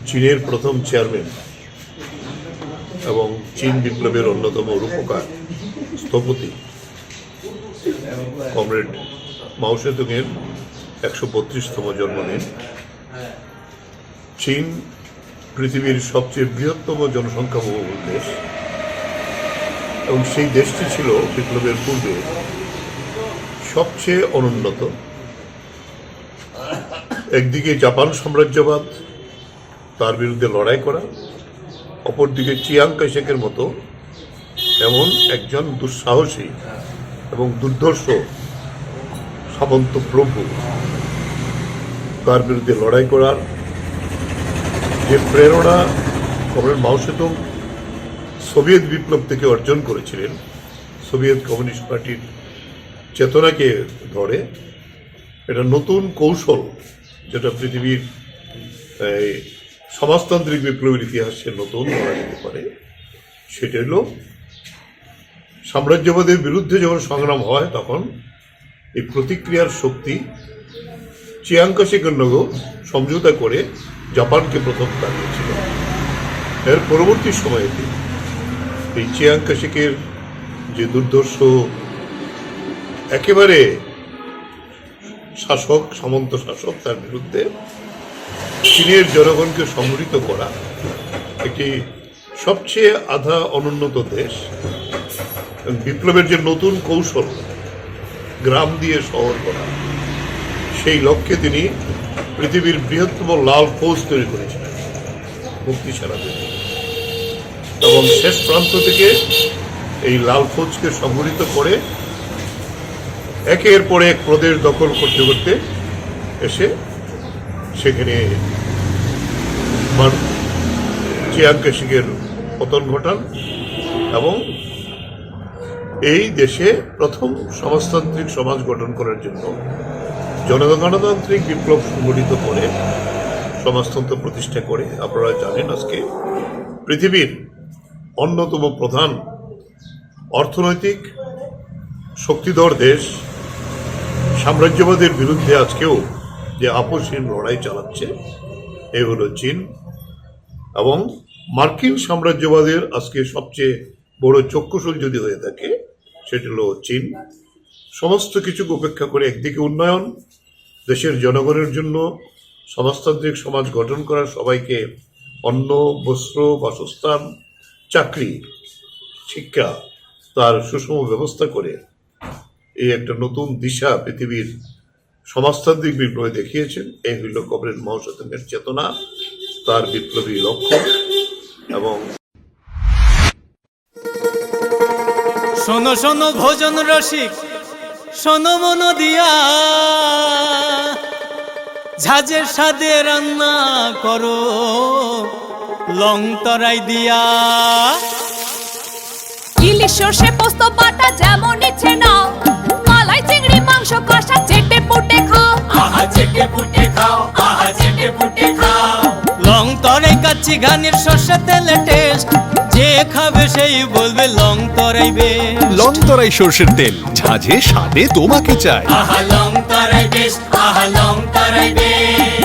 চীনের প্রথম চেয়ারম্যান এবং চীন বিপ্লবের অন্যতম রূপকার স্থপতি কমরেড মাও সেতুংয়ের ১৩২তম জন্মদিন। চীন পৃথিবীর সবচেয়ে বৃহত্তম জনসংখ্যাবহুল দেশ এবং সেই দেশটি ছিল বিপ্লবের পূর্বে সবচেয়ে অনুন্নত। একদিকে জাপান সাম্রাজ্যবাদ, তার বিরুদ্ধে লড়াই করা, অপরদিকে চিয়াং কাইশেকের মতো এমন একজন দুঃসাহসী এবং দুর্ধর্ষ সামন্ত প্রভু, তার বিরুদ্ধে লড়াই করার যে প্রেরণা কমরেড মাও সেতুং সোভিয়েত বিপ্লব থেকে অর্জন করেছিলেন, সোভিয়েত কমিউনিস্ট পার্টির চেতনাকে ধরে এটা নতুন কৌশল, যেটা পৃথিবীর সমাজতান্ত্রিক বিপ্লবের ইতিহাসে নতুন ধরা যেতে পারে। সেটা হল সাম্রাজ্যবাদের বিরুদ্ধে যখন সংগ্রাম হয় তখন এই প্রতিক্রিয়ার শক্তি চিয়াং কাইশেকের সঙ্গে সমঝোতা করে জাপানকে প্রথম দাঁড়িয়েছিল। এর পরবর্তী সময়েতে এই চিয়াং কাইশেকের যে দুর্ধর্ষ একেবারে শাসক, সামন্ত শাসক, তার বিরুদ্ধে চীনের জনগণকে সংগঠিত করা একটি সবচেয়ে আধা অনুন্নত দেশ, বিপ্লবের যে নতুন কৌশল গ্রাম দিয়ে শহর করা, সেই লক্ষ্যে তিনি পৃথিবীর বৃহত্তম লাল ফৌজ তৈরি করেছিলেন মুক্তি সেনাদের, এবং শেষ প্রান্ত থেকে এই লাল ফৌজকে সংগঠিত করে একের পর এক প্রদেশ দখল করতে করতে এসে সেখানে চিয়াং কাইশেকের পতন ঘটান এবং এই দেশে প্রথম সমাজতান্ত্রিক সমাজ গঠন করার জন্য জনগণতান্ত্রিক বিপ্লব সংগঠিত করে সমাজতন্ত্র প্রতিষ্ঠা করে। আপনারা জানেন আজকে পৃথিবীর অন্যতম প্রধান অর্থনৈতিক শক্তিধর দেশ সাম্রাজ্যবাদের বিরুদ্ধে আজকেও যে আপোষহীন লড়াই চালাচ্ছে, এ হলো চীন। এবং মার্কিন সাম্রাজ্যবাদের আজকে সবচেয়ে বড় চক্ষুশূল যদি হয়ে থাকে সেটা হলো চীন। সমস্ত কিছুকে উপেক্ষা করে একদিকে উন্নয়ন, দেশের জনগণের জন্য সমাজতান্ত্রিক সমাজ গঠন করা, সবাইকে অন্ন, বস্ত্র, বাসস্থান, চাকরি, শিক্ষা, তার সুষম ব্যবস্থা করে এই একটা নতুন দিশা পৃথিবীর সমাজতান্ত্রিক বিপ্লবে দেখিয়েছেন। এই হইল কমরেড মাও সেতুংয়ের চেতনা, তার বিপ্লবী লক্ষ্য। এবং শোনো শোনো ভোজন রসিক, শোনো মন দিয়া, ঝাঁঝের স্বাদে রান্না করো লং তরাই দিয়া। ইলিশ সর্ষে পোস্ত বাটা যেমন ইচ্ছে নাও, মালাই চিংড়ি মাংস কষা চেটে পুটে খাও, আহা চেটে পুটে খাও, আহা চেটে পুটে খাও। লং তরাই কাচ্চি ঘানির সর্ষে তেলে টেস্ট, যে খাবে সেই বলবে লং তরাই বেশ। লং তরাই সর্ষের তেল, ঝাঁঝে স্বাদে তোমাকে চাই। আহা লং তরাই বেশ, আহা লং তরাই বেশ।